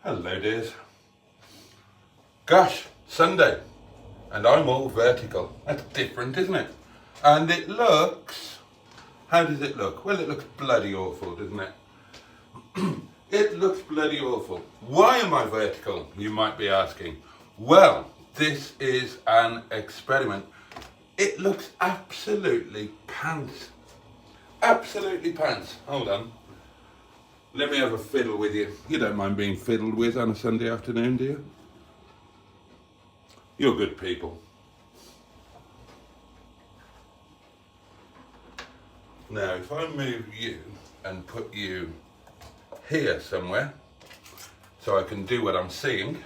Hello dears. Gosh, Sunday, and I'm all vertical. That's different, isn't it? And it looks, how does it look? Well, it looks bloody awful, doesn't it? It looks bloody awful. Why am I vertical, you might be asking? Well, this is an experiment. It looks absolutely pants. Absolutely pants. Hold on. Let me have a fiddle with you. You don't mind being fiddled with on a Sunday afternoon, do you? You're good people. Now, if I move you and put you here somewhere, so I can do what I'm seeing.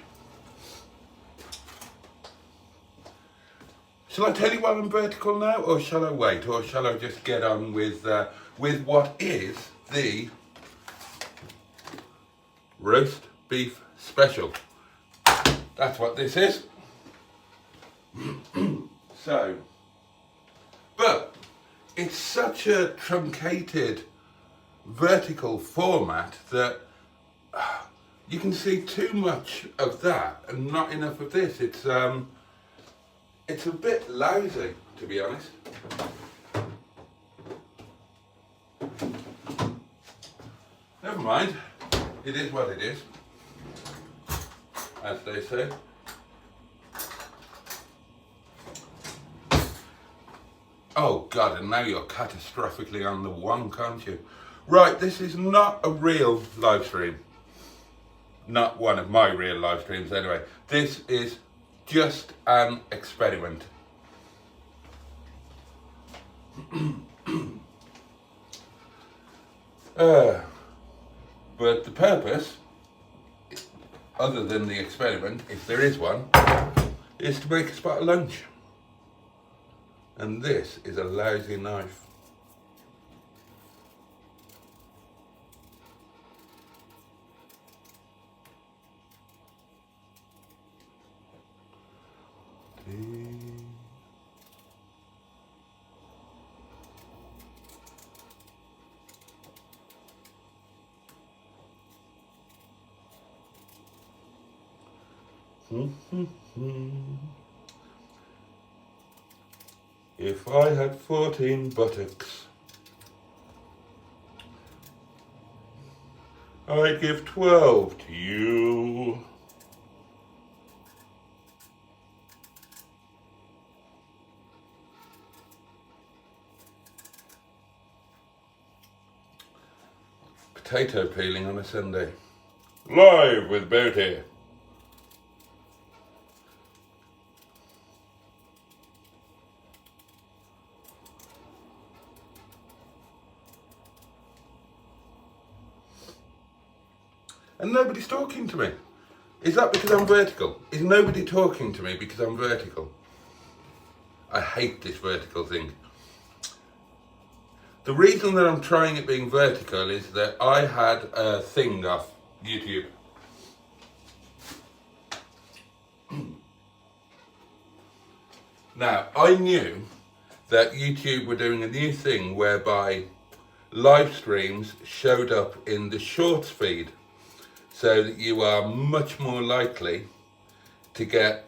Shall I tell you why I'm vertical now, or shall I wait, or shall I just get on with what is the roast beef special? That's what this is. So, but it's such a truncated vertical format that you can see too much of that and not enough of this. It's a bit lousy, to be honest. Never mind, it is what it is, as they say. Oh God, and now you're catastrophically on the wonk, aren't you? Right, this is not a real live stream. Not one of my real live streams anyway. This is just an experiment. But the purpose, other than the experiment, if there is one, is to make a spot of lunch. And this is a lousy knife. If I had 14 buttocks, I'd give 12 to you. Potato peeling on a Sunday. Live with Boaty. And nobody's talking to me. Is that because I'm vertical? Is nobody talking to me because I'm vertical? I hate this vertical thing. The reason that I'm trying it being vertical is that I had a thing off YouTube. Now, I knew that YouTube were doing a new thing whereby live streams showed up in the shorts feed, so that you are much more likely to get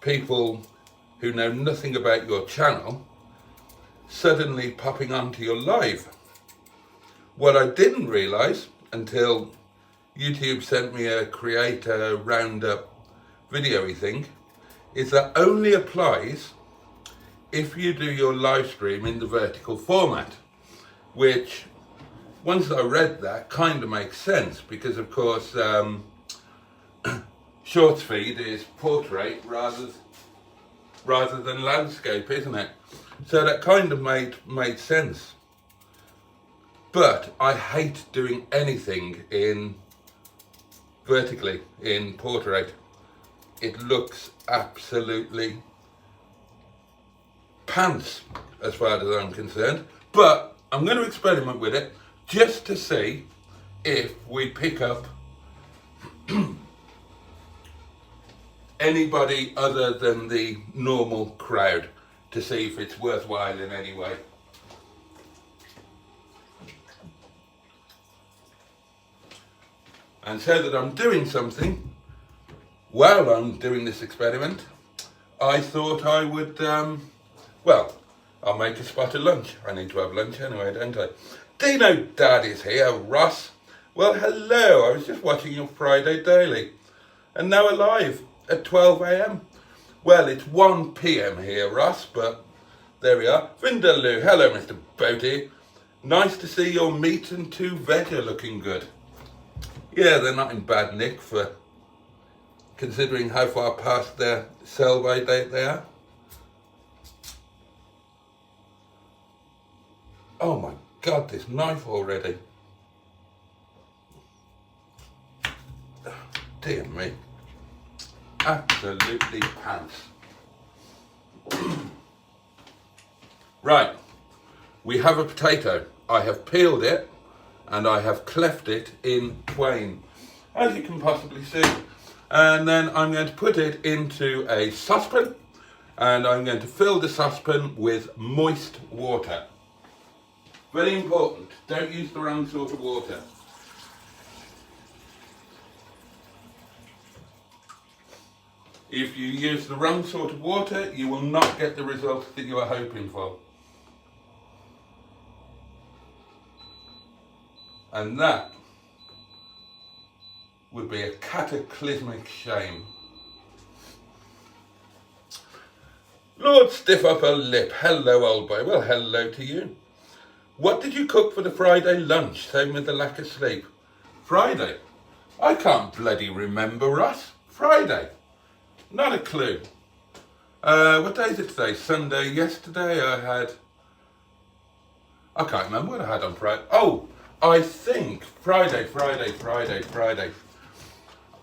people who know nothing about your channel suddenly popping onto your live. What I didn't realise until YouTube sent me a creator roundup video-y thing is that only applies if you do your live stream in the vertical format, which once I read that kind of makes sense, because of course shorts feed is portrait rather than landscape, isn't it? So that kind of made sense. But I hate doing anything in vertically in portrait. It looks absolutely pants as far as I'm concerned. But I'm going to experiment with it just to see if we pick up anybody other than the normal crowd, to see if it's worthwhile in any way. And so that I'm doing something while I'm doing this experiment, I thought I would, well, I'll make a spot of lunch. I need to have lunch anyway, don't I? Dino Dad is here, Ross. Well, hello, I was just watching your Friday Daily. And now alive at 12 a.m. Well, it's 1 p.m. here, Ross, but there we are. Vindaloo, hello, Mr. Boaty. Nice to see your meat and 2 veg are looking good. Yeah, they're not in bad nick for considering how far past their sell-by date they are. Oh my God, this knife already. Dear me. Absolutely pants. Right, we have a potato. I have peeled it and I have cleft it in twain, as you can possibly see. And then I'm going to put it into a saucepan and I'm going to fill the saucepan with moist water. Very important, don't use the wrong sort of water. If you use the wrong sort of water, you will not get the results that you are hoping for. And that would be a cataclysmic shame. Lord Stiff Upper Lip, hello old boy. Well, hello to you. What did you cook for the Friday lunch, same with the lack of sleep? Friday? I can't bloody remember, Ross. Friday? Not a clue. What day is it today? Sunday. Yesterday I can't remember what I had on Friday. Oh, I think Friday.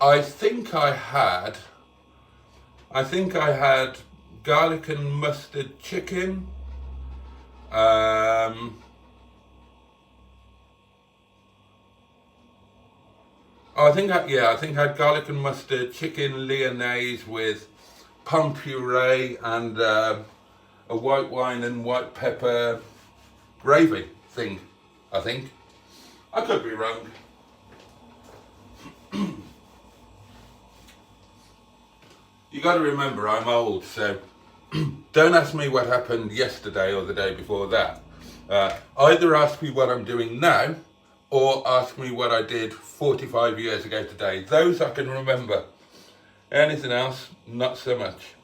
I think I had garlic and mustard chicken. I think I had garlic and mustard chicken lyonnaise with pomme puree and a white wine and white pepper gravy thing, I think. I could be wrong. You got to remember, I'm old, so don't ask me what happened yesterday or the day before that. Either ask me what I'm doing now, or ask me what I did 45 years ago today. Those I can remember. Anything else, not so much.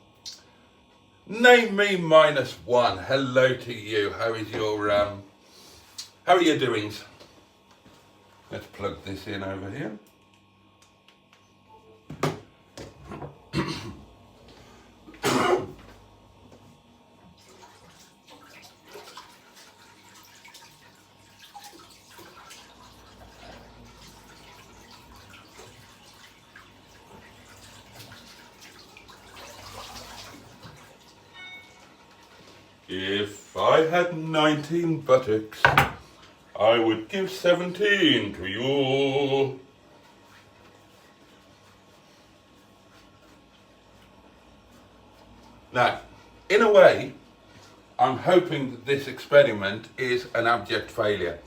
Name me -1. Hello to you. How is your how are your doings? Let's plug this in over here. If I had 19 buttocks, I would give 17 to you. Now, in a way, I'm hoping that this experiment is an abject failure.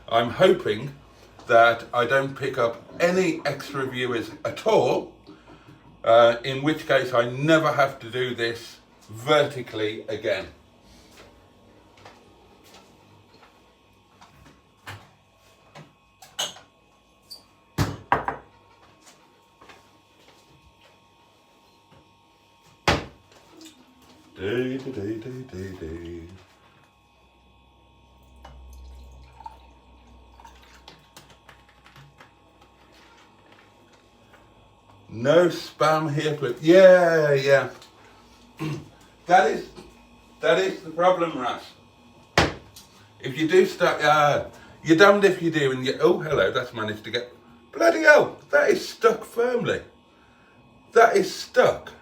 I'm hoping that I don't pick up any extra viewers at all, in which case I never have to do this vertically again. Day. No spam here, please. Yeah. That is the problem, Russ. If you do start, you're damned if you do, and you. Oh, hello. That's managed to get. Bloody hell! That is stuck firmly. That is stuck.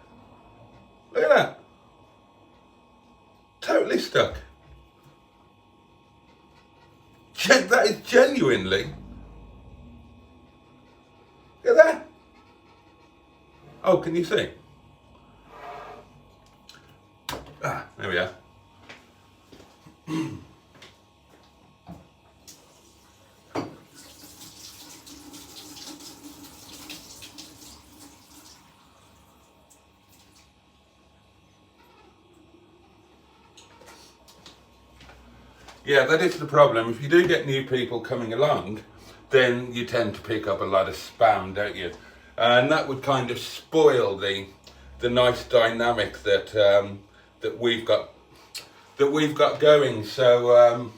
Look at that. Totally stuck. That is genuinely. Look at that. Oh, can you see? There we are. Yeah, that is the problem. If you do get new people coming along, then you tend to pick up a lot of spam, don't you? And that would kind of spoil the nice dynamic that that we've got going. So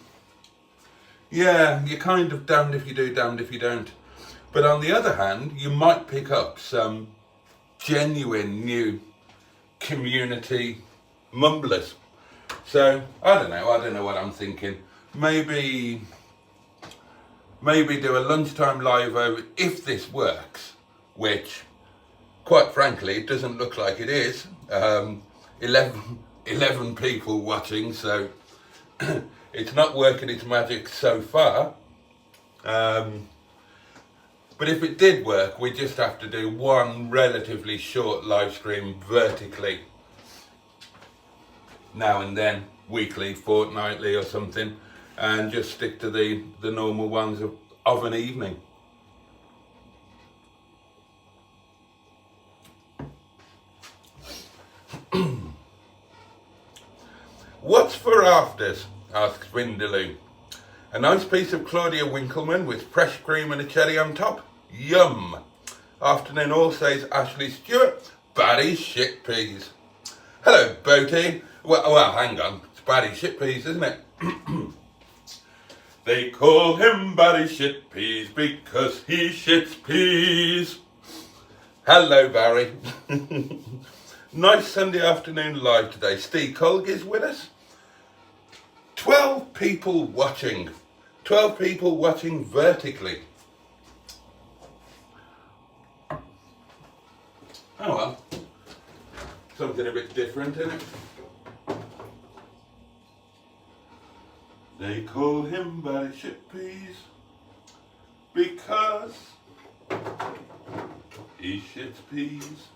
yeah, you're kind of damned if you do, damned if you don't. But on the other hand, you might pick up some genuine new community mumblers. So I don't know what I'm thinking. Maybe do a lunchtime live over, if this works, which quite frankly it doesn't look like it is. 11 people watching, so it's not working its magic so far. But if it did work, we just have to do one relatively short live stream vertically now and then, weekly, fortnightly or something, and just stick to the normal ones of an evening. What's for afters? Asks Vindaloo. A nice piece of Claudia Winkleman with fresh cream and a cherry on top. Yum. Afternoon all, says Ashley Stewart. Barry shit peas. Hello, Boaty. Well, hang on. It's Barry shit peas, isn't it? They call him Barry shit peas because he shits peas. Hello, Barry. Nice Sunday afternoon live today. Steve Colg is with us. 12 people watching. 12 people watching vertically. Oh well. Something a bit different, isn't it? They call him Barry shit peas because he shits peas.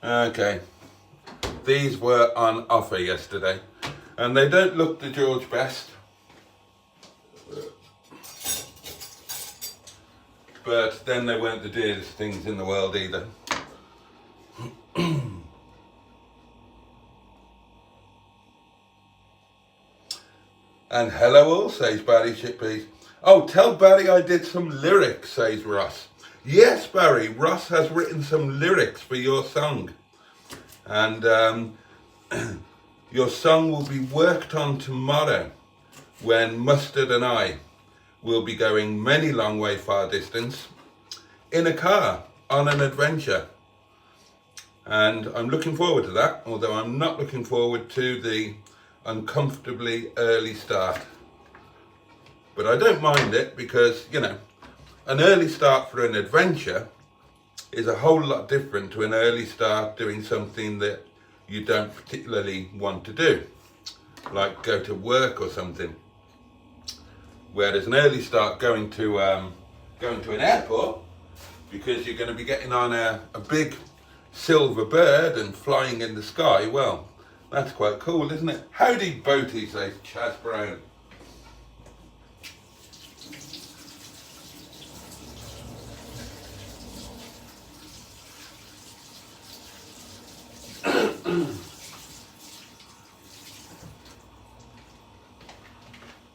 Okay, these were on offer yesterday and they don't look the George best, but then they weren't the dearest things in the world either. And hello all, says Barry Shitpeas. Oh, tell Barry I did some lyrics, says Ross. Yes, Barry, Ross has written some lyrics for your song. And your song will be worked on tomorrow when Mustard and I will be going many long way far distance in a car on an adventure. And I'm looking forward to that, although I'm not looking forward to the uncomfortably early start. But I don't mind it because, you know, an early start for an adventure is a whole lot different to an early start doing something that you don't particularly want to do, like go to work or something. Whereas an early start going to an airport, because you're going to be getting on a big silver bird and flying in the sky, well, that's quite cool, isn't it? Howdy, Boaty, says Chaz Brown.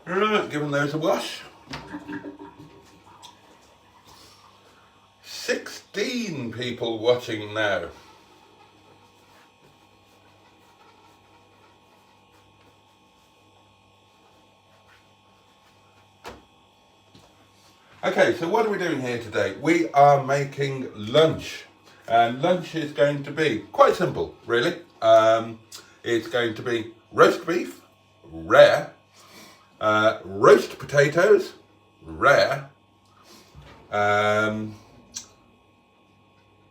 Right, giving those a wash. 16 people watching now. Okay, so what are we doing here today? We are making lunch. And lunch is going to be quite simple, really. It's going to be roast beef, rare, roast potatoes, rare,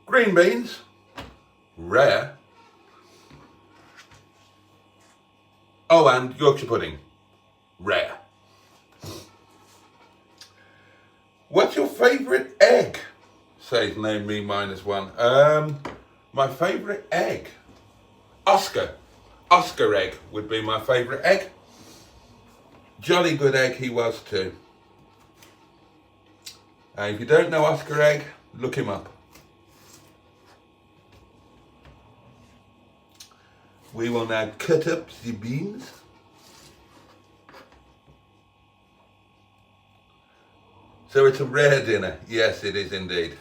green beans, rare, oh, and Yorkshire pudding, rare. What's your favourite egg? Says name me -1. My favourite egg? Oscar egg would be my favourite egg. Jolly good egg he was too. And if you don't know Oscar Egg, look him up. We will now cut up the beans. So it's a rare dinner. Yes, it is indeed.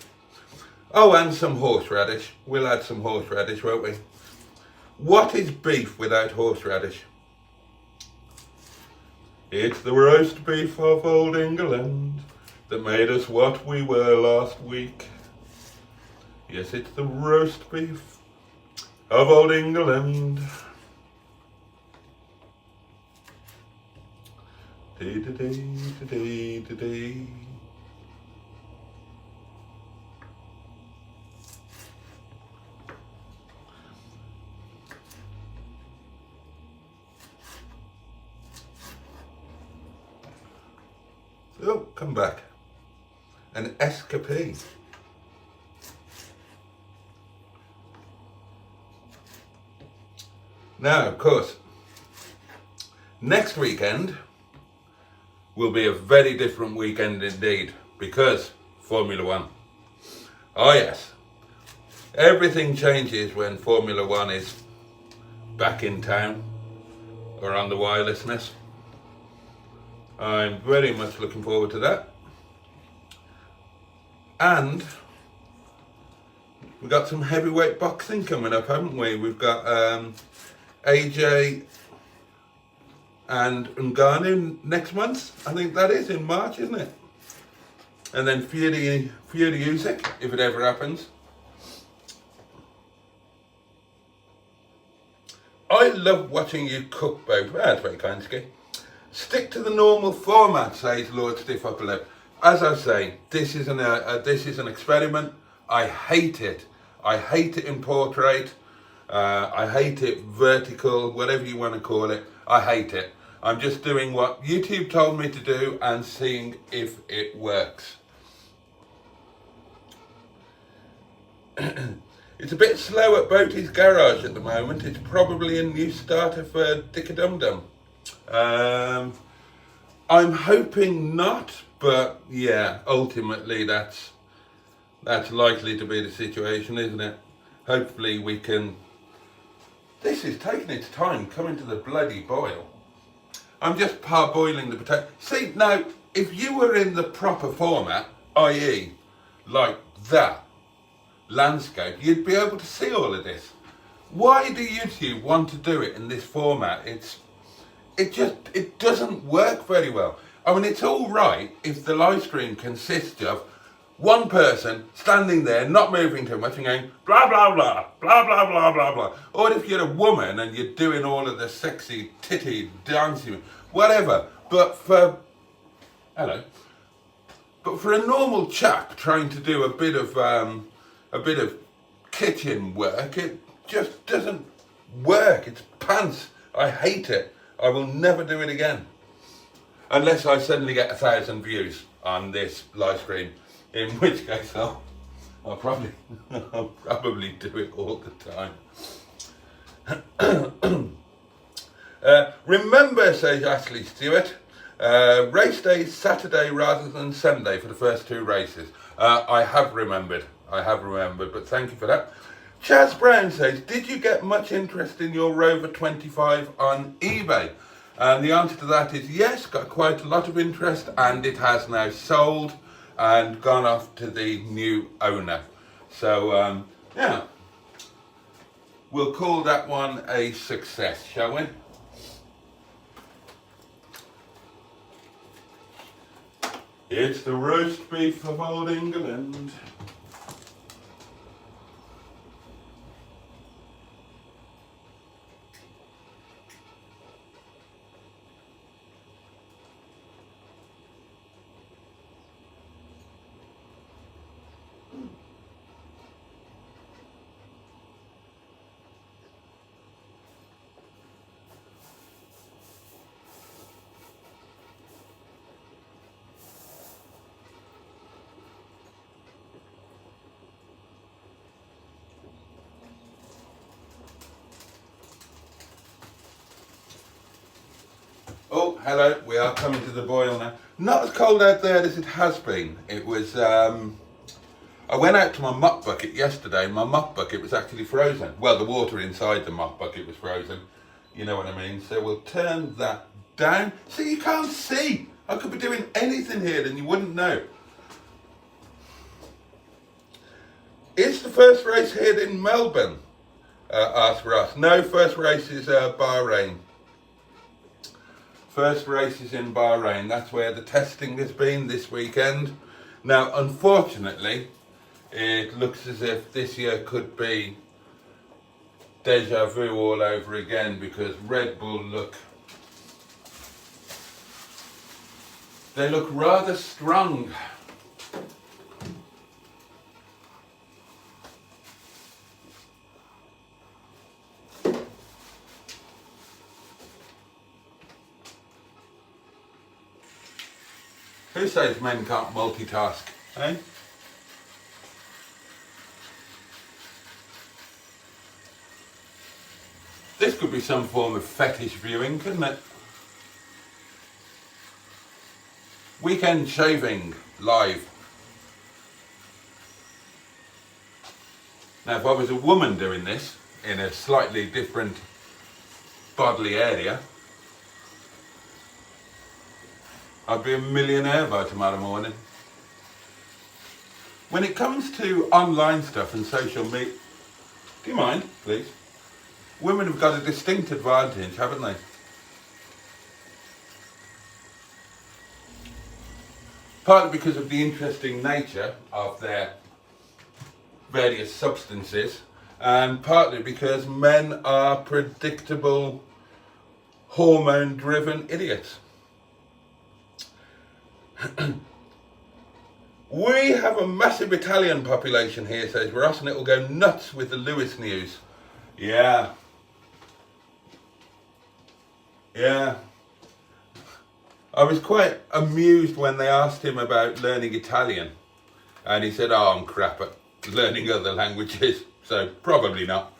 Oh, and some horseradish. We'll add some horseradish, won't we? What is beef without horseradish? It's the roast beef of old England that made us what we were last week. Yes, it's the roast beef of old England. Dee-dee-dee-dee-dee-dee. Oh, come back. An escapade. Now, of course, next weekend will be a very different weekend indeed, because Formula One. Oh yes, everything changes when Formula One is back in town or on the wirelessness. I'm very much looking forward to that. And we've got some heavyweight boxing coming up, haven't we? We've got AJ and Ngannou next month. I think that is in March, isn't it? And then Fury Usyk, if it ever happens. I love watching you cook, Boaty. That's very kind, Ski. Stick to the normal format, says Lord Stiff Upper Lip. As I say, this is an experiment. I hate it. I hate it in portrait. I hate it vertical, whatever you want to call it. I hate it. I'm just doing what YouTube told me to do and seeing if it works. It's a bit slow at Boaty's garage at the moment. It's probably a new starter for Dick-a-Dum-Dum. I'm hoping not, but yeah, ultimately that's likely to be the situation, isn't it? Hopefully we can. This is taking its time coming to the bloody boil. I'm just parboiling the potato. See, now, if you were in the proper format, i.e. like that landscape, you'd be able to see all of this. Why do YouTube want to do it in this format? It doesn't work very well. I mean, it's all right if the live stream consists of one person standing there, not moving too much and going blah, blah, blah, blah, blah, blah, blah, blah. Or if you're a woman and you're doing all of the sexy titty dancing, whatever. But for a normal chap trying to do a bit of kitchen work, it just doesn't work. It's pants. I hate it. I will never do it again. Unless I suddenly get 1,000 views on this live stream, in which case I'll probably do it all the time. Remember, says Ashley Stewart, race day Saturday rather than Sunday for the first two races. I have remembered, but thank you for that. Chaz Brown says, did you get much interest in your Rover 25 on eBay? And the answer to that is yes, got quite a lot of interest, and it has now sold and gone off to the new owner. So, yeah, we'll call that one a success, shall we? It's the roast beef of old England. hello, we are coming to the boil now. Not as cold out there as it has been. It was, I went out to my mop bucket yesterday. My mop bucket was actually frozen. Well, the water inside the mop bucket was frozen. You know what I mean? So we'll turn that down. So you can't see. I could be doing anything here and you wouldn't know. Is the first race here in Melbourne? Asked Ross. No, first race is Bahrain. First race is in Bahrain. That's where the testing has been this weekend. Now, unfortunately, it looks as if this year could be deja vu all over again because Red Bull they look rather strong. Who says men can't multitask, eh? This could be some form of fetish viewing, couldn't it? Weekend shaving live. Now, if I was a woman doing this in a slightly different bodily area, I'd be a millionaire by tomorrow morning. When it comes to online stuff and social media, do you mind, please? Women have got a distinct advantage, haven't they? Partly because of the interesting nature of their various substances, and partly because men are predictable, hormone-driven idiots. We have a massive Italian population here, says Ross, and it will go nuts with the Lewis news. Yeah. I was quite amused when they asked him about learning Italian, and he said, "Oh, I'm crap at learning other languages, so probably not."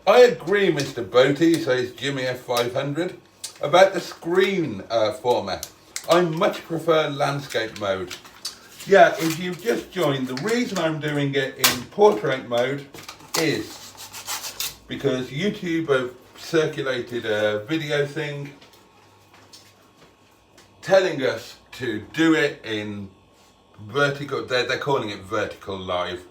I agree, Mr. Boaty, says Jimmy F500. About the screen format, I much prefer landscape mode. Yeah, if you've just joined, the reason I'm doing it in portrait mode is because YouTube have circulated a video thing telling us to do it in vertical, they're calling it vertical live,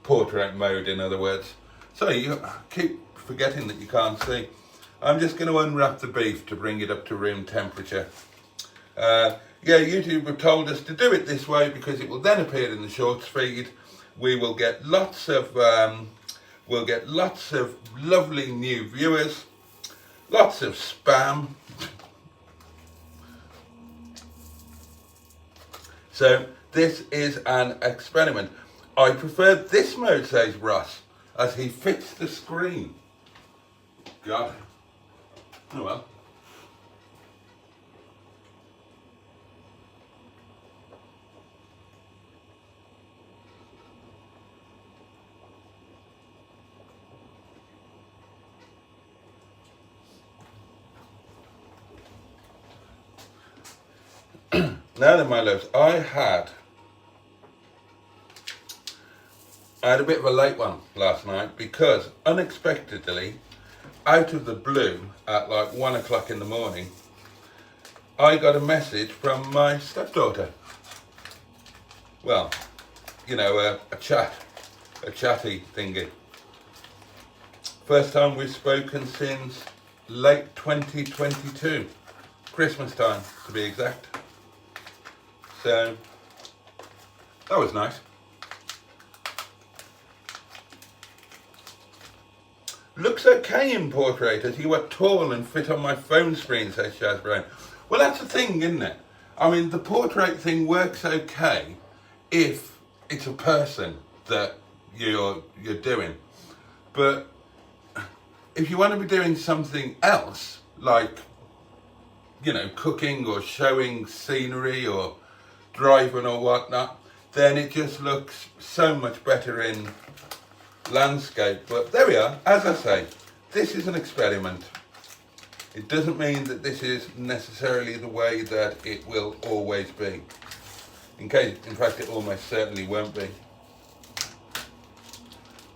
portrait mode in other words. So you keep forgetting that you can't see. I'm just going to unwrap the beef to bring it up to room temperature. Yeah, YouTube have told us to do it this way because it will then appear in the shorts feed. We will get lots of lovely new viewers, lots of spam. So this is an experiment. I prefer this mode, says Ross, as he fits the screen. God. Oh well. Now then, my loves, I had a bit of a late one last night because unexpectedly, out of the blue, at like 1 o'clock in the morning, I got a message from my stepdaughter. Well, you know, a chatty thingy. First time we've spoken since late 2022, Christmas time to be exact. So, that was nice. Looks okay in portrait as you are tall and fit on my phone screen, says Shaz Brown. Well, that's the thing, isn't it? I mean, the portrait thing works okay if it's a person that you're doing. But if you want to be doing something else, like, you know, cooking or showing scenery or driving or whatnot, then it just looks so much better in landscape. But there we are. As I say, this is an experiment. It doesn't mean that this is necessarily the way that it will always be. In fact, it almost certainly won't be.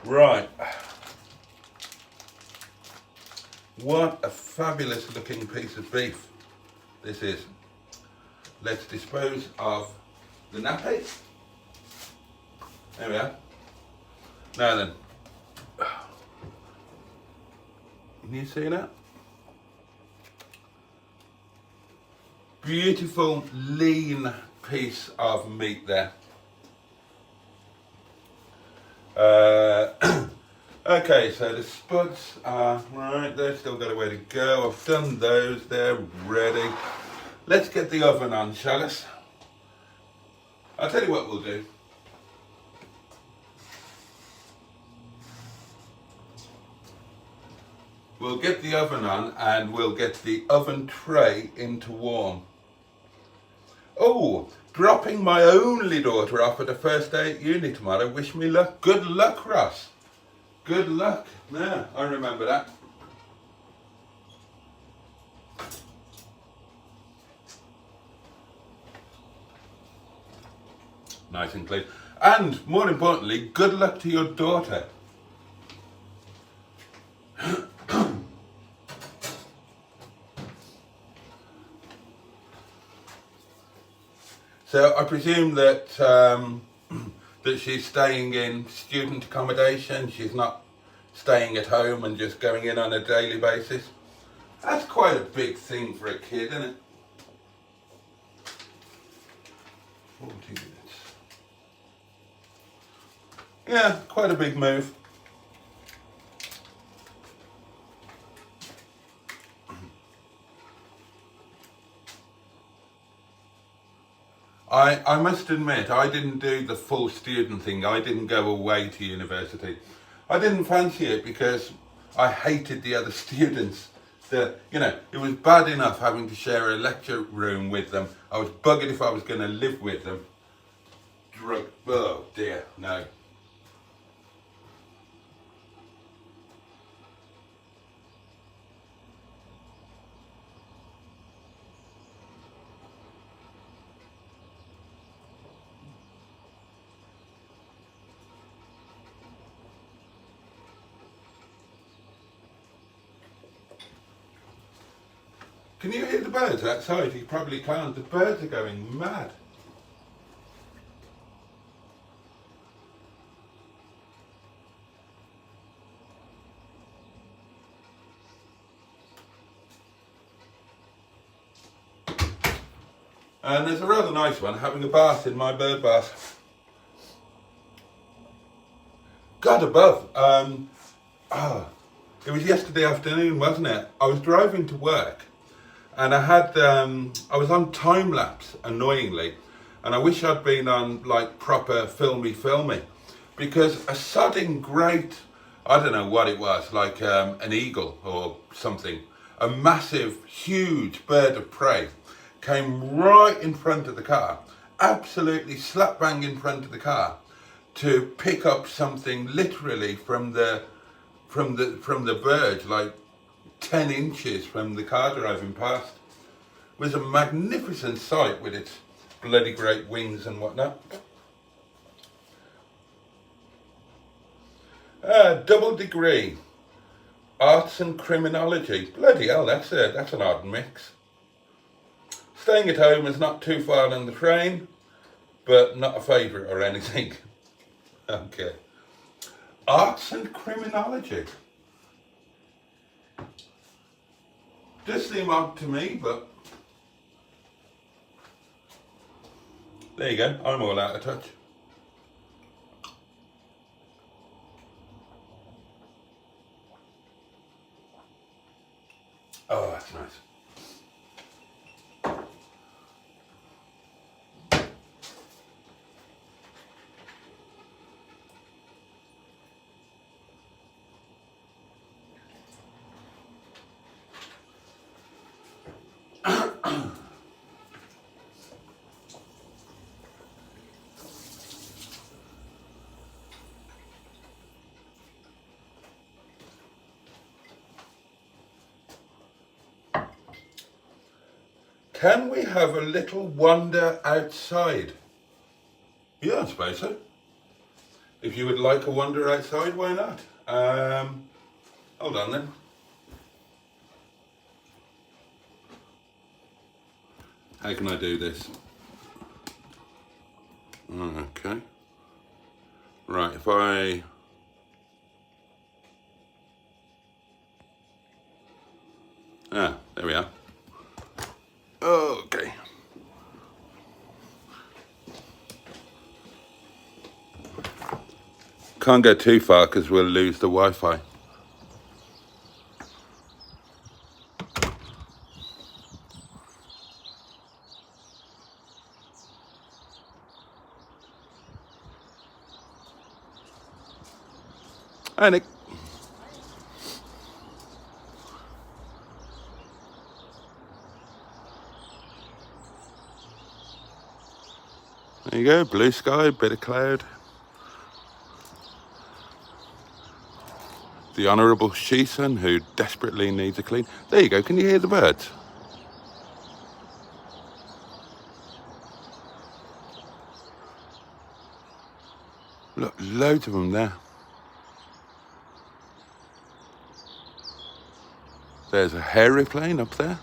Right. What a fabulous looking piece of beef this is. Let's dispose of the nappy. There we are. Now then, can you see that? Beautiful lean piece of meat there. Okay, so the spuds are right, they've still got a way to go. I've done those, they're ready. Let's get the oven on, shall us? I'll tell you what we'll do. We'll get the oven on and we'll get the oven tray into warm. Oh, dropping my only daughter off at the first day at uni tomorrow. Wish me luck. Good luck, Ross. Good luck. Yeah, I remember that. Nice and clean. And more importantly, good luck to your daughter. So I presume that that she's staying in student accommodation. She's not staying at home and just going in on a daily basis. That's quite a big thing for a kid, isn't it? 40 minutes. Yeah, quite a big move. I must admit, I didn't do the full student thing. I didn't go away to university. I didn't fancy it because I hated the other students. It was bad enough having to share a lecture room with them. I was buggered if I was going to live with them. Oh dear, no. Can you hear the birds outside? You probably can't. The birds are going mad. And there's a rather nice one having a bath in my bird bath. God above. It was yesterday afternoon, wasn't it? I was driving to work. And I was on time lapse, annoyingly, and I wish I'd been on like proper filmy, because a sodding great, I don't know what it was, like an eagle or something, a massive, huge bird of prey came right in front of the car, absolutely slap bang in front of the car, to pick up something literally from the verge, like 10 inches from the car driving past. It was a magnificent sight with its bloody great wings and whatnot. Double degree, arts and criminology. Bloody hell, that's an odd mix. Staying at home is not too far on the train, but not a favourite or anything. Okay. Arts and criminology. Does seem odd to me, but there you go, I'm all out of touch. Oh, that's nice. Can we have a little wander outside? Yeah, I suppose so. If you would like a wander outside, why not? Hold on then. How can I do this? Okay. Right, if I... there we are. Okay. Can't go too far because we'll lose the Wi-Fi. Hi, Nick. There you go, blue sky, bit of cloud. The Honourable Sheeson, who desperately needs a clean. There you go, can you hear the birds? Look, loads of them there. There's a aeroplane up there.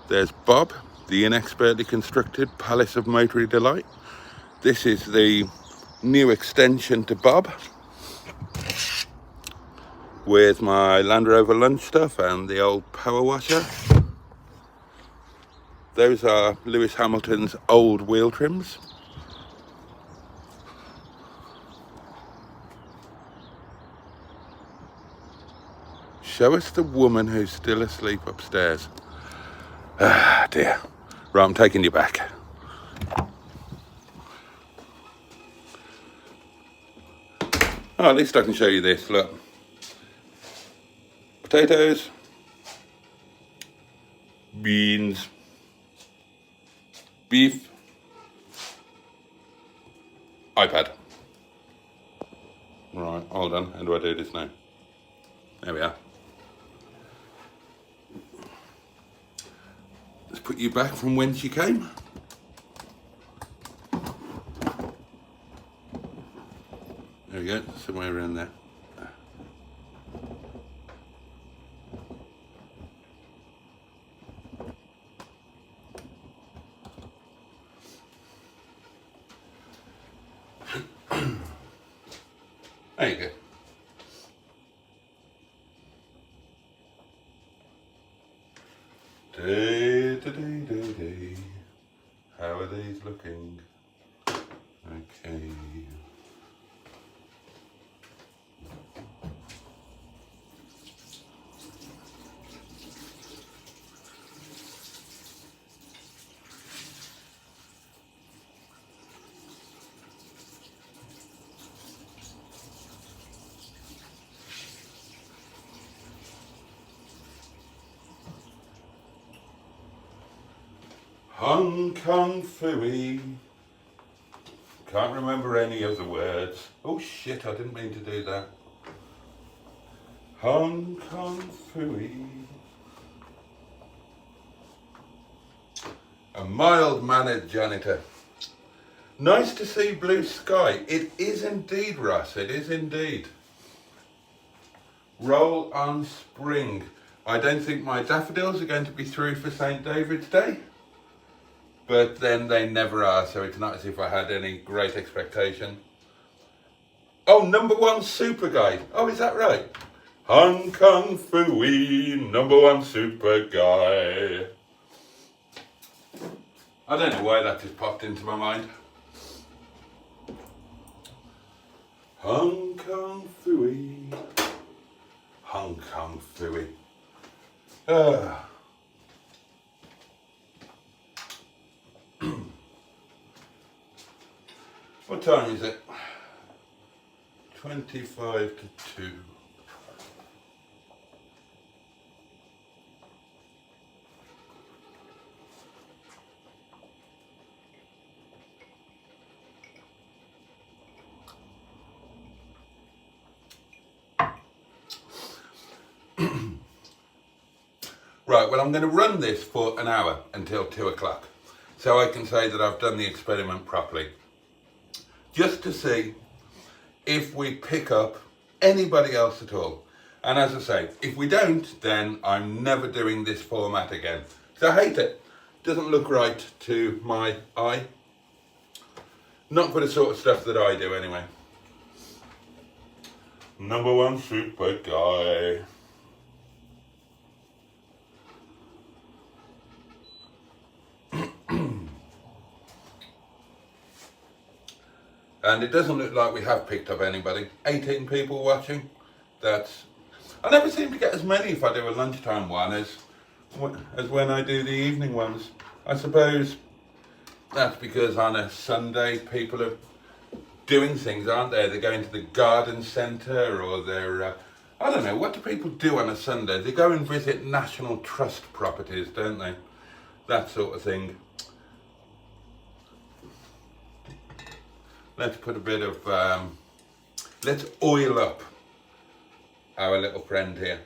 There's Bob, the inexpertly constructed Palace of Motory Delight. This is the new extension to Bob, with my Land Rover lunch stuff and the old power washer. Those are Lewis Hamilton's old wheel trims. Show us the woman who's still asleep upstairs. Ah, dear. Right, I'm taking you back. Oh, at least I can show you this, look. Potatoes, beans, beef, iPad. Right, hold on, how do I do this now? There we are. Let's put you back from whence you came. There we go, somewhere around there. There you go. Day. How are these looking? Okay. Hong Kong Phooey. Can't remember any of the words. Oh shit, I didn't mean to do that. Hong Kong Phooey. A mild-mannered janitor. Nice to see blue sky. It is indeed, Russ, it is indeed. Roll on spring. I don't think my daffodils are going to be through for St. David's Day. But then they never are, so it's not as if I had any great expectation. Oh, #1 super guy. Oh, is that right? Hong Kong Phooey, #1 super guy. I don't know why that just popped into my mind. Hong Kong Phooey. Hong Kong Phooey. What time is it? 25 to 2. Right, well, I'm going to run this for an hour until 2 o'clock, so I can say that I've done the experiment properly, just to see if we pick up anybody else at all. And as I say, if we don't, then I'm never doing this format again. So I hate it. Doesn't look right to my eye. Not for the sort of stuff that I do anyway. Number one super guy. And it doesn't look like we have picked up anybody. 18 people watching. I never seem to get as many if I do a lunchtime one as when I do the evening ones. I suppose that's because on a Sunday people are doing things, aren't they? They're going to the garden centre, or they're, I don't know, what do people do on a Sunday? They go and visit National Trust properties, don't they? That sort of thing. Let's put a bit of, let's oil up our little friend here.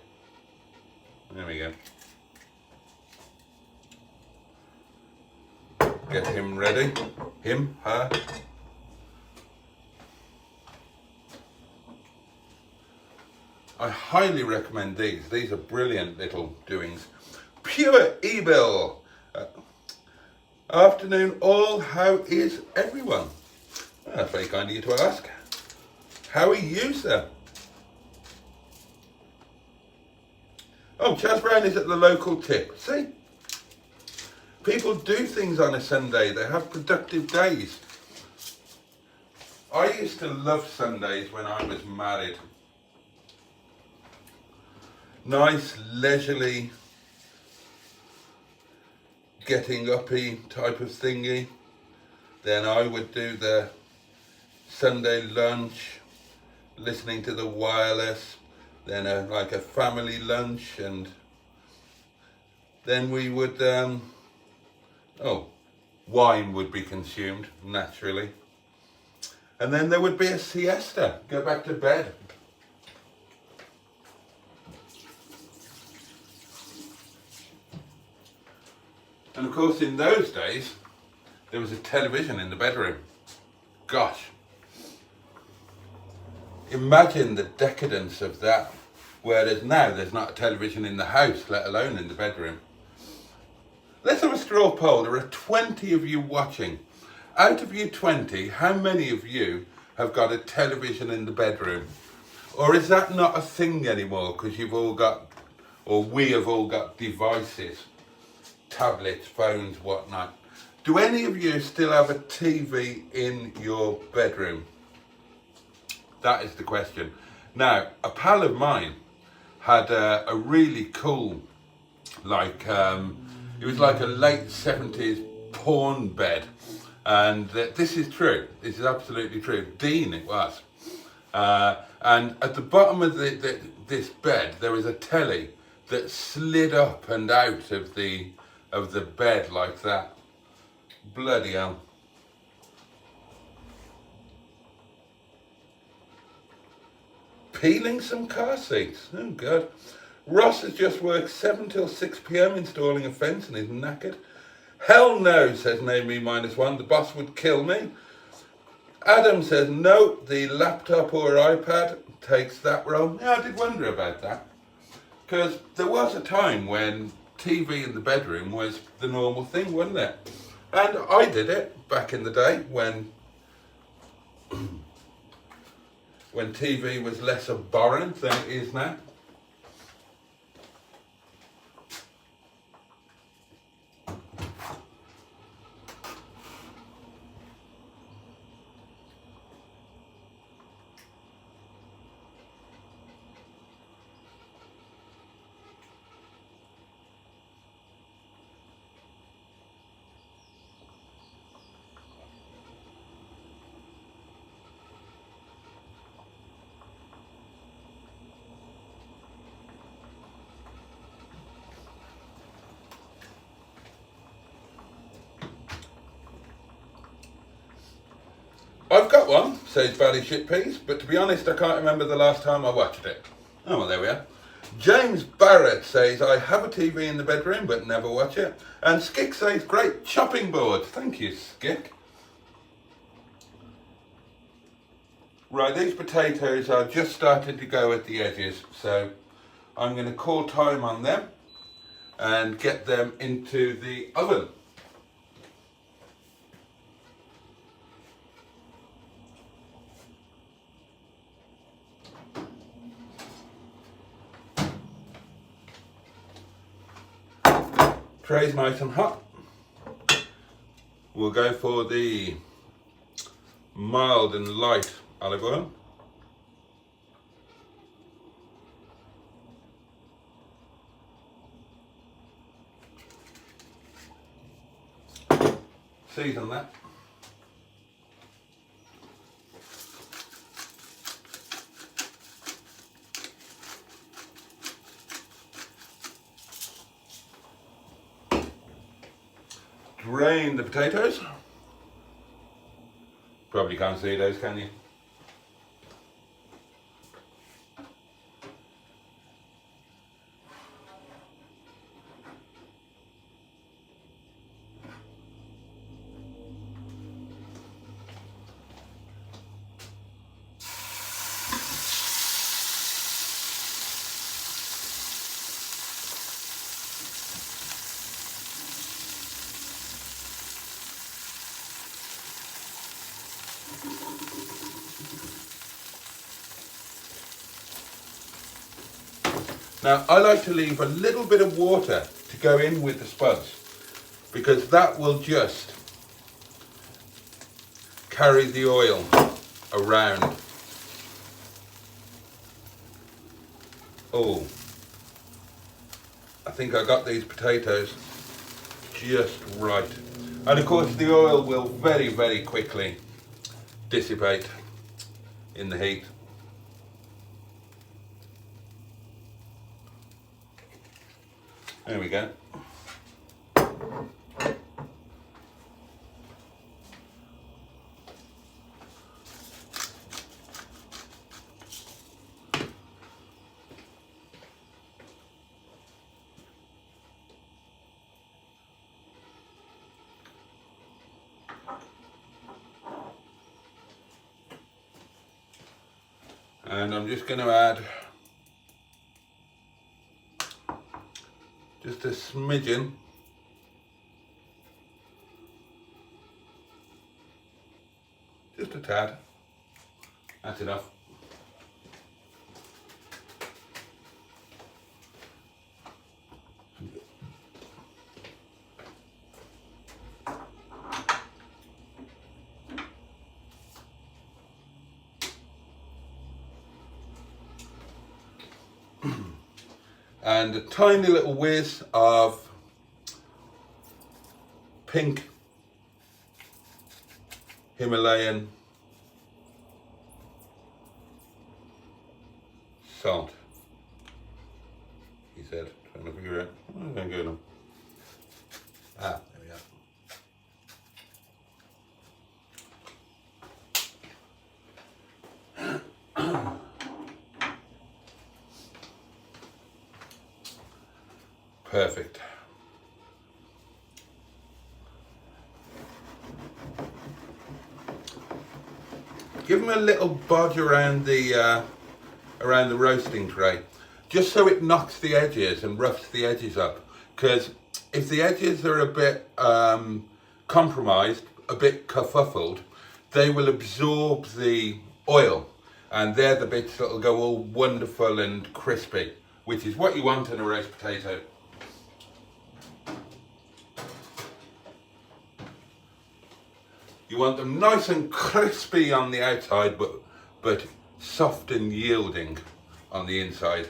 There we go. Get him ready. Him, her. I highly recommend these. These are brilliant little doings. Pure evil. Afternoon all, how is everyone? Well, that's very kind of you to ask. How are you, sir? Oh, Chaz Brown is at the local tip. See? People do things on a Sunday. They have productive days. I used to love Sundays when I was married. Nice, leisurely, getting uppy type of thingy. Then I would do the Sunday lunch, listening to the wireless, then like a family lunch, and then we would, wine would be consumed, naturally. And then there would be a siesta, go back to bed. And of course, in those days, there was a television in the bedroom. Gosh. Imagine the decadence of that. Whereas now, there's not a television in the house, let alone in the bedroom. Let's have a straw poll. There are 20 of you watching. Out of you 20, how many of you have got a television in the bedroom? Or is that not a thing anymore because you've all got, or we have all got devices, tablets, phones, whatnot? Do any of you still have a TV in your bedroom? That is the question. Now, a pal of mine had a really cool, it was like a late 70s porn bed. And this is true. This is absolutely true. Dean it was. And at the bottom of this bed, there was a telly that slid up and out of the bed like that. Bloody hell. Peeling some car seats. Oh, God. Ross has just worked 7 till 6 p.m. installing a fence and is knackered. Hell no, says Naomi -1. The boss would kill me. Adam says, no, the laptop or iPad takes that role. Yeah, I did wonder about that. Because there was a time when TV in the bedroom was the normal thing, wasn't it? And I did it back in the day when TV was less abhorrent than it is now. I've got one, says Bally Shitpeas, but to be honest, I can't remember the last time I watched it. Oh, well, there we are. James Barrett says, I have a TV in the bedroom but never watch it. And Skick says, great chopping board. Thank you, Skick. Right, these potatoes are just starting to go at the edges, so I'm going to call time on them and get them into the oven. Tray's nice and hot. We'll go for the mild and light olive oil. Season that. Drain the potatoes. Probably can't see those, can you? Now, I like to leave a little bit of water to go in with the spuds because that will just carry the oil around. Oh, I think I got these potatoes just right. And of course the oil will very, very quickly dissipate in the heat. There we go. And I'm just going to add just a smidgen just a tad. That's enough. And a tiny little whiz of pink Himalayan salt. He said, trying to figure out. I'm going to go now. Ah, there we go. Perfect. Give them a little bodge around the roasting tray, just so it knocks the edges and roughs the edges up. Because if the edges are a bit compromised, a bit kerfuffled, they will absorb the oil, and they're the bits that will go all wonderful and crispy, which is what you want in a roast potato. You want them nice and crispy on the outside, but soft and yielding on the inside.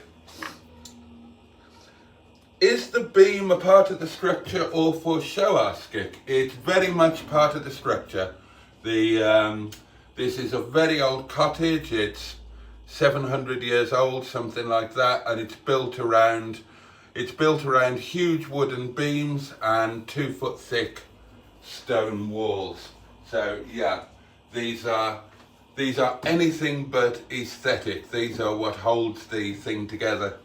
Is the beam a part of the structure or for show, Askick? It's very much part of the structure. This is a very old cottage. It's 700 years old, something like that, and it's built around huge wooden beams and 2 foot thick stone walls. So yeah, these are anything but aesthetic. These are what holds the thing together.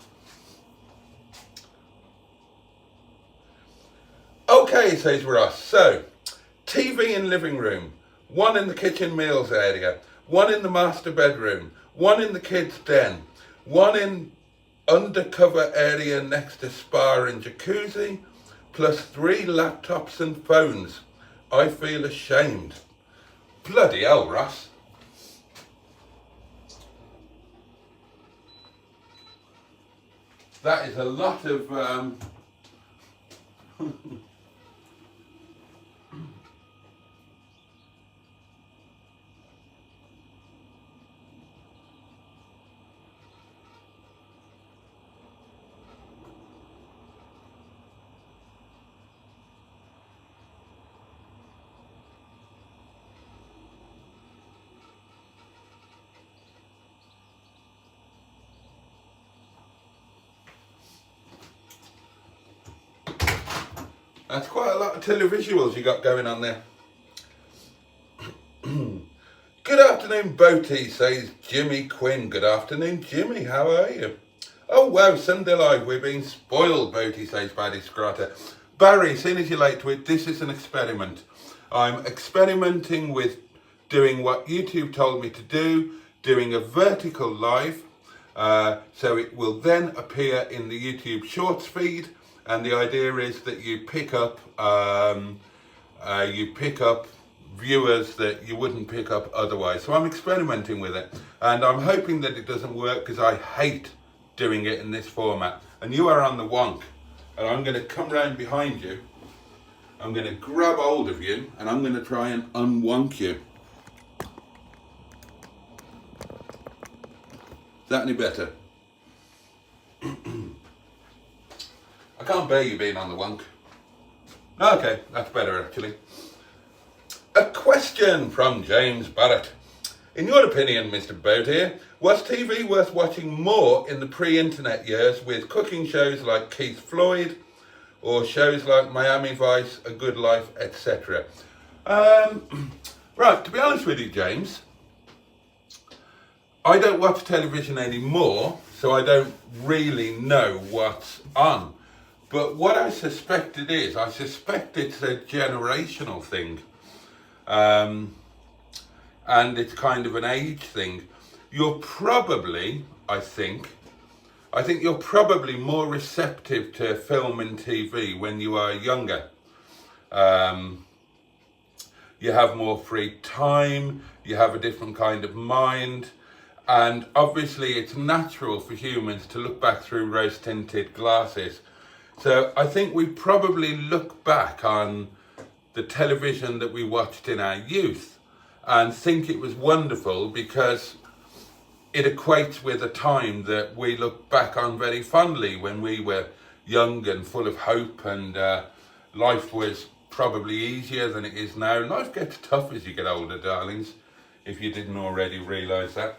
Okay, says Ross. So, TV in living room, one in the kitchen meals area, one in the master bedroom, one in the kids' den, one in undercover area next to spa and jacuzzi, plus 3 laptops and phones. I feel ashamed. Bloody hell, Ross. That is a lot of that's quite a lot of televisuals you got going on there. Good afternoon, Boaty, says Jimmy Quinn. Good afternoon, Jimmy. How are you? Oh, wow, Sunday Live. We're being spoiled, Boaty, says Paddy Scrotter. Barry, seeing as you're late to it, this is an experiment. I'm experimenting with doing what YouTube told me to do, doing a vertical live, so it will then appear in the YouTube Shorts feed. And the idea is that you pick up viewers that you wouldn't pick up otherwise. So I'm experimenting with it, and I'm hoping that it doesn't work because I hate doing it in this format. And you are on the wonk, and I'm going to come round behind you. I'm going to grab hold of you, and I'm going to try and unwonk you. Is that any better? I can't bear you being on the wonk. Okay, that's better actually. A question from James Barrett. In your opinion, Mr. Boaty, was TV worth watching more in the pre-internet years with cooking shows like Keith Floyd or shows like Miami Vice, A Good Life, etc.? Right, to be honest with you, James, I don't watch television anymore, so I don't really know what's on. But what I suspect it is, I suspect it's a generational thing. And it's kind of an age thing. You're probably, I think you're probably more receptive to film and TV when you are younger. You have more free time, you have a different kind of mind, and obviously it's natural for humans to look back through rose-tinted glasses. So I think we probably look back on the television that we watched in our youth and think it was wonderful because it equates with a time that we look back on very fondly when we were young and full of hope, and life was probably easier than it is now. Life gets tough as you get older, darlings, if you didn't already realise that.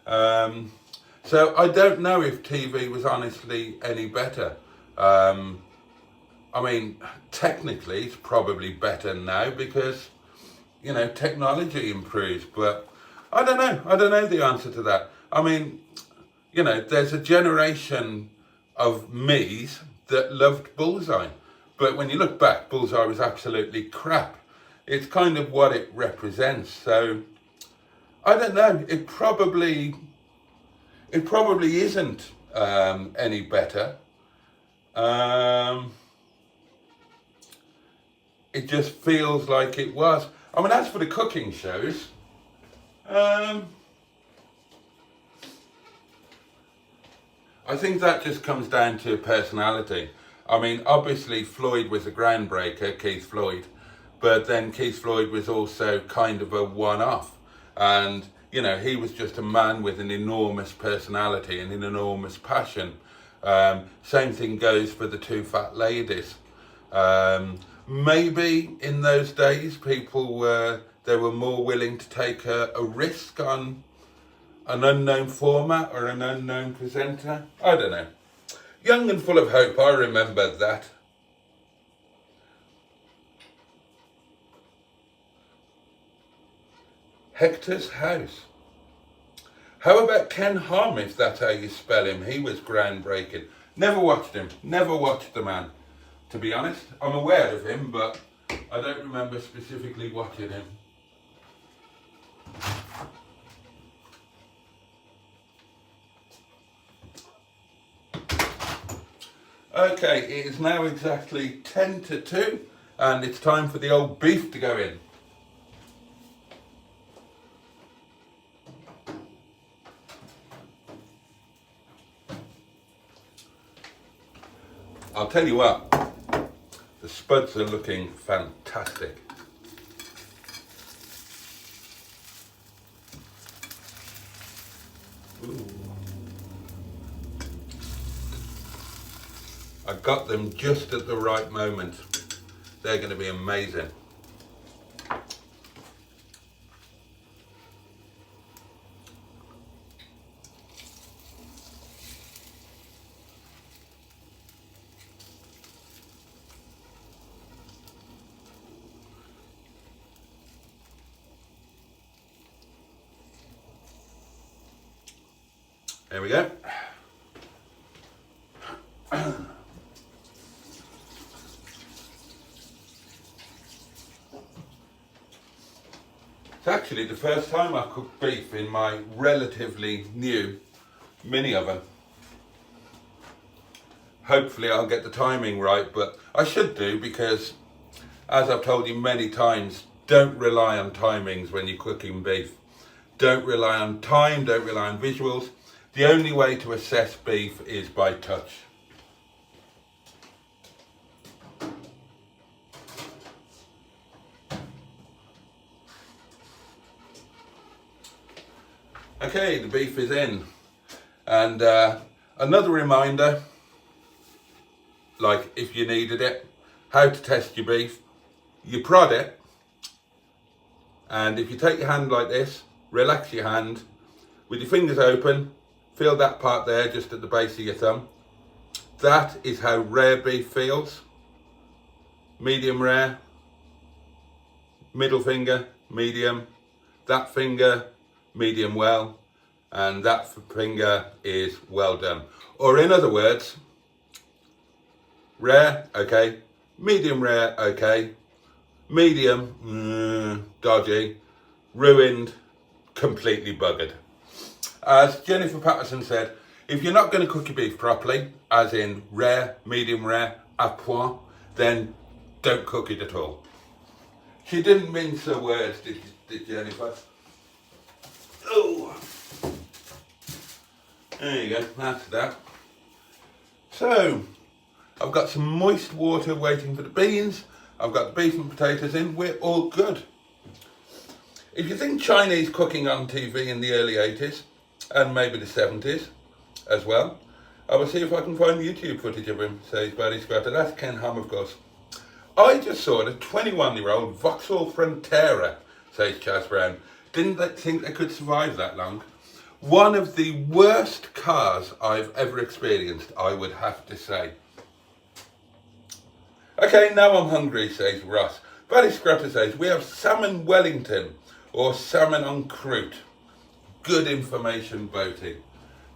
So I don't know if TV was honestly any better. I mean, technically it's probably better now because, you know, technology improves, but I don't know the answer to that. I mean, you know, there's a generation of me's that loved Bullseye, but when you look back, Bullseye was absolutely crap. It's kind of what it represents, so I don't know, it probably isn't any better. It just feels like it was. I mean, as for the cooking shows, I think that just comes down to personality. I mean, obviously Floyd was a groundbreaker, Keith Floyd, but then Keith Floyd was also kind of a one-off, and you know, he was just a man with an enormous personality and an enormous passion. Same thing goes for the two fat ladies. Maybe in those days people were more willing to take a risk on an unknown format or an unknown presenter. I don't know. Young and full of hope, I remember that. Hector's House. How about Ken Hom, if that's how you spell him? He was groundbreaking. Never watched him. Never watched the man. to be honest. I'm aware of him, but I don't remember specifically watching him. Okay, it is now exactly 10 to 2 and it's time for the old beef to go in. I'll tell you what, the spuds are looking fantastic. Ooh. I got them just at the right moment. They're going to be amazing. There we go. It's actually the first time I've cooked beef in my relatively new mini oven. Hopefully I'll get the timing right, but I should do, because as I've told you many times, don't rely on timings when you're cooking beef. Don't rely on time, don't rely on visuals. The only way to assess beef is by touch. Okay, the beef is in. And another reminder, like if you needed it, how to test your beef. You prod it, and if you take your hand like this, relax your hand, with your fingers open, feel that part there just at the base of your thumb. That is how rare beef feels. Medium rare, middle finger, medium, that finger, medium well, and that finger is well done. Or in other words, rare, okay, medium rare, okay, medium, dodgy, ruined, completely buggered. As Jennifer Patterson said, if you're not going to cook your beef properly, as in rare, medium rare, à point, then don't cook it at all. She didn't mince her words, did Jennifer? Oh, there you go, that's that. So, I've got some moist water waiting for the beans. I've got the beef and potatoes in, we're all good. If you think Chinese cooking on TV in the early 80s, and maybe the 70s as well, I will see if I can find YouTube footage of him, says Boaty Scratter. That's Ken Hum, of course. I just saw a 21-year-old Vauxhall Frontera, says Chaz Brown. Didn't think they could survive that long. One of the worst cars I've ever experienced, I would have to say. Okay, now I'm hungry, says Ross. Boaty Scratter says, we have salmon Wellington, or salmon en croûte. Good information, Boaty.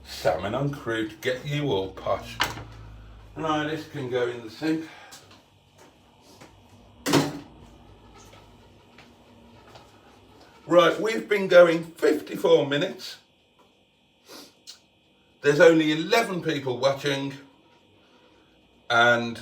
Salmon en croûte, get you all posh. Right, this can go in the sink. Right, we've been going 54 minutes. There's only 11 people watching, and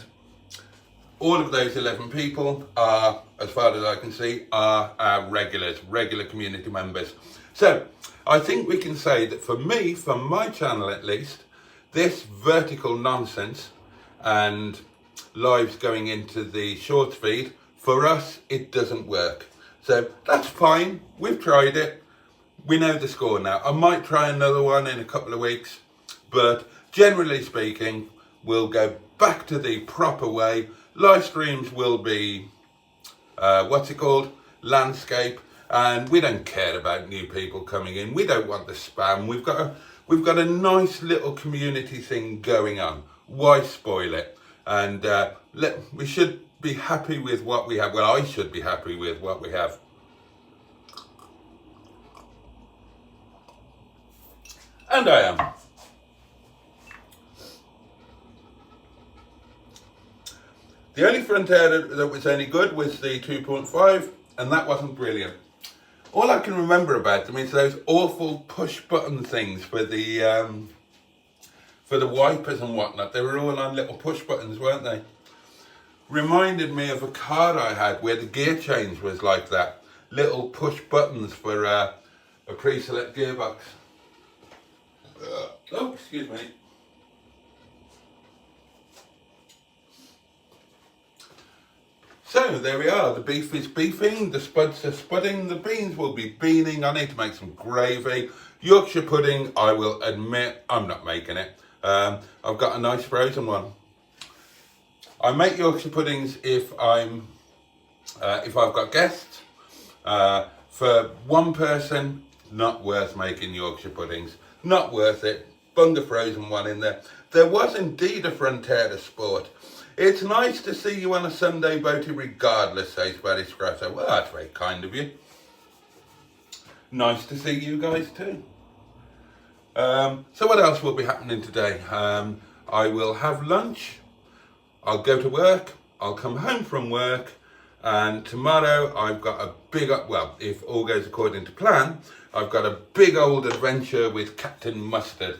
all of those 11 people are, as far as I can see, are our regular community members. So, I think we can say that for me, for my channel at least, this vertical nonsense and lives going into the shorts feed, for us, it doesn't work. So, that's fine. We've tried it. We know the score now. I might try another one in a couple of weeks, but generally speaking, we'll go back to the proper way. Live streams will be, landscape, and we don't care about new people coming in. We don't want the spam. We've got a nice little community thing going on. Why spoil it? And we should be happy with what we have. Well, I should be happy with what we have. And I am. The only front air that was any good was the 2.5, and that wasn't brilliant. All I can remember about them is those awful push button things for the wipers and whatnot. They were all on little push buttons, weren't they? Reminded me of a car I had where the gear change was like that. Little push buttons for a pre-select gearbox. Oh, excuse me. So there we are, the beef is beefing, the spuds are spudding, the beans will be beaning. I need to make some gravy. Yorkshire pudding, I will admit, I'm not making it. I've got a nice frozen one. I make Yorkshire puddings if I've got guests. For one person, not worth making Yorkshire puddings. Not worth it. Bung a frozen one in there. There was indeed a Frontier Sport. It's nice to see you on a Sunday, Boaty, regardless, says Barry Scratcher. Well, that's very kind of you. Nice to see you guys too. So what else will be happening today? I will have lunch. I'll go to work. I'll come home from work. And tomorrow I've got a big, well, if all goes according to plan, I've got a big old adventure with Captain Mustard.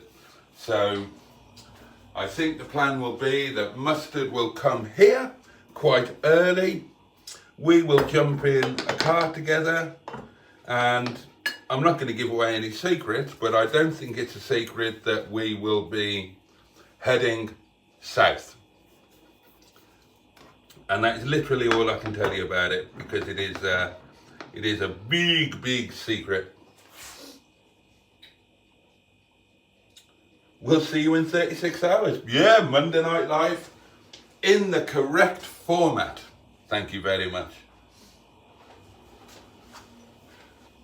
So I think the plan will be that Mustard will come here quite early. We will jump in a car together, and I'm not going to give away any secrets, but I don't think it's a secret that we will be heading south. And that's literally all I can tell you about it, because it is a big, big secret. We'll see you in 36 hours. Yeah, Monday Night Live in the correct format. Thank you very much.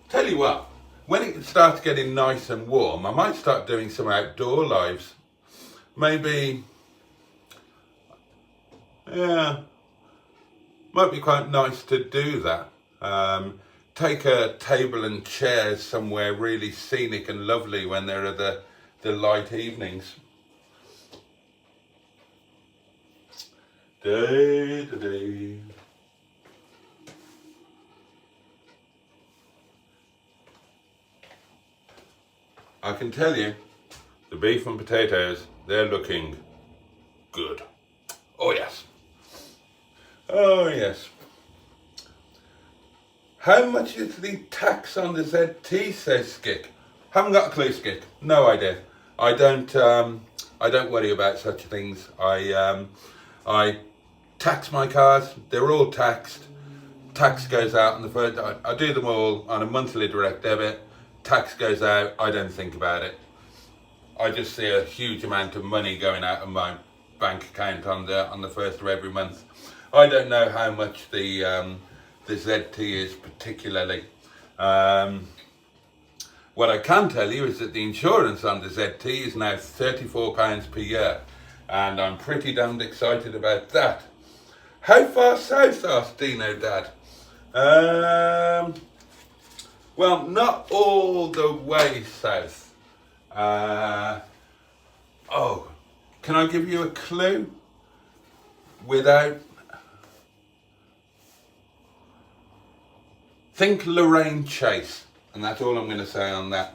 Tell you what, when it starts getting nice and warm, I might start doing some outdoor lives. Maybe, yeah, might be quite nice to do that. Take a table and chairs somewhere really scenic and lovely when there are the light evenings. Day to day. I can tell you, the beef and potatoes, they're looking good. Oh yes. Oh yes. How much is the tax on the ZT, says Skick? Haven't got a clue, Skick. No idea. I don't worry about such things. I tax my cars. They're all taxed. Tax goes out on the first. I do them all on a monthly direct debit. Tax goes out. I don't think about it. I just see a huge amount of money going out of my bank account on the first of every month. I don't know how much the ZT is particularly. What I can tell you is that the insurance on the ZT is now £34 per year, and I'm pretty damned excited about that. How far south, asked Dino Dad? Well, not all the way south. Oh, can I give you a clue? Without... Think Lorraine Chase, and that's all I'm going to say on that.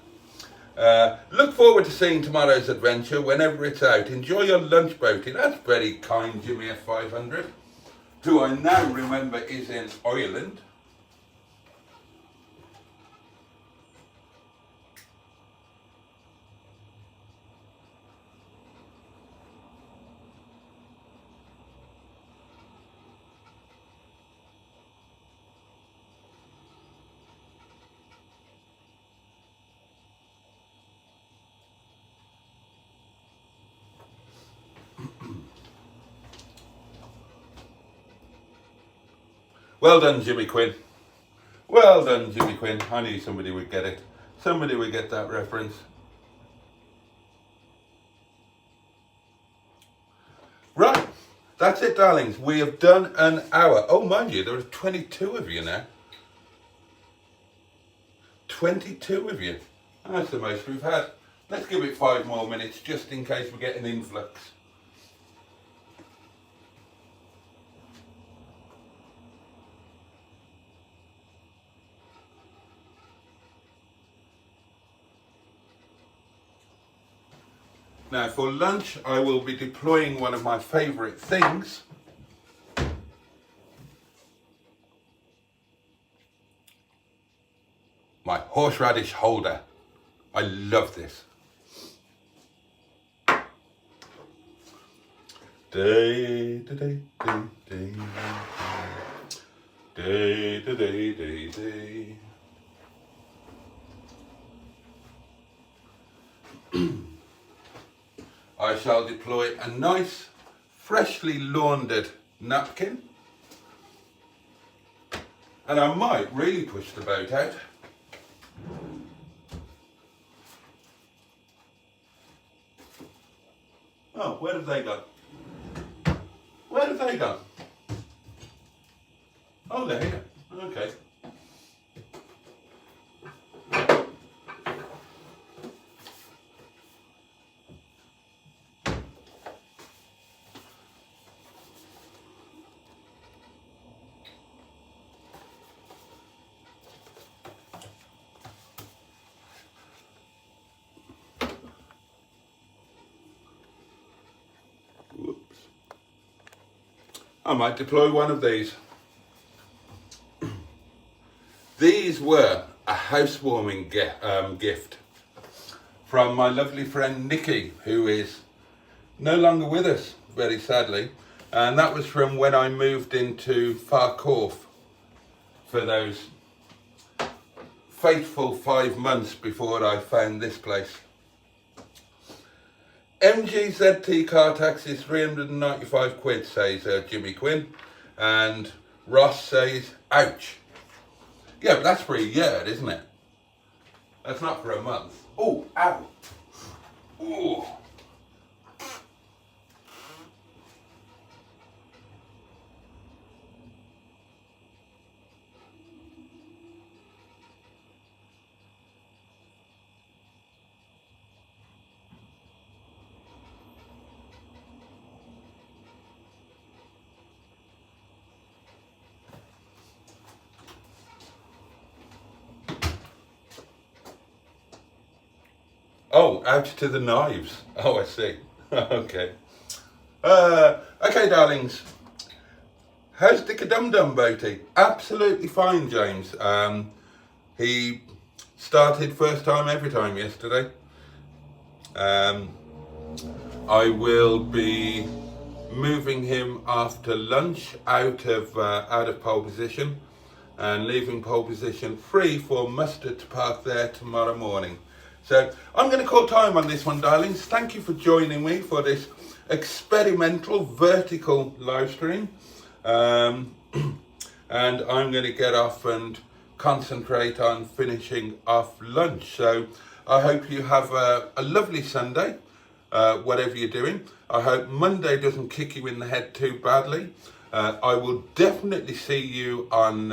Look forward to seeing tomorrow's adventure whenever it's out. Enjoy your lunch, Boaty. That's very kind, Jimmy F500, who I now remember is in Ireland. Well done, Jimmy Quinn. Well done, Jimmy Quinn. I knew somebody would get it. Somebody would get that reference. Right, that's it, darlings. We have done an hour. Oh, mind you, there are 22 of you now. 22 of you. That's the most we've had. Let's give it 5 more minutes just in case we get an influx. Now for lunch I will be deploying one of my favourite things. My horseradish holder. I love this. Day, day, day, day, day, day, day, day, day. I shall deploy a nice, freshly laundered napkin, and I might really push the boat out. Oh, where have they gone? Where have they gone? Oh, they're here. Okay. Whoops. I might deploy one of these. These were a housewarming gift from my lovely friend Nikki, who is no longer with us, very sadly. And that was from when I moved into Farcorth for those fateful 5 months before I found this place. MGZT car tax is 395 quid, says Jimmy Quinn, and Ross says, ouch. Yeah, but that's for a year, isn't it? That's not for a month. Oh, ow. Ooh. Oh, out to the knives. Oh, I see. Okay. Okay, darlings. How's Dick-a-Dum-Dum, Boaty? Absolutely fine, James. He started first time every time yesterday. I will be moving him after lunch out of pole position and leaving pole position free for Mustard to park there tomorrow morning. So I'm going to call time on this one, darlings. Thank you for joining me for this experimental vertical live stream. And I'm going to get off and concentrate on finishing off lunch. So I hope you have a lovely Sunday, whatever you're doing. I hope Monday doesn't kick you in the head too badly. I will definitely see you on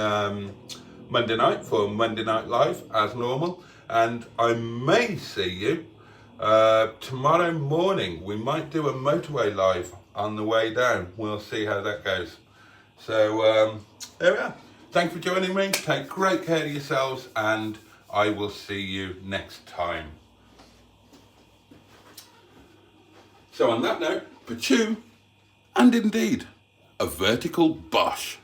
Monday night for Monday Night Live as normal. And I may see you tomorrow morning. We might do a motorway live on the way down. We'll see how that goes. So there we are. Thanks for joining me. Take great care of yourselves, and I will see you next time. So on that note, pachoo, and indeed, a vertical bosh.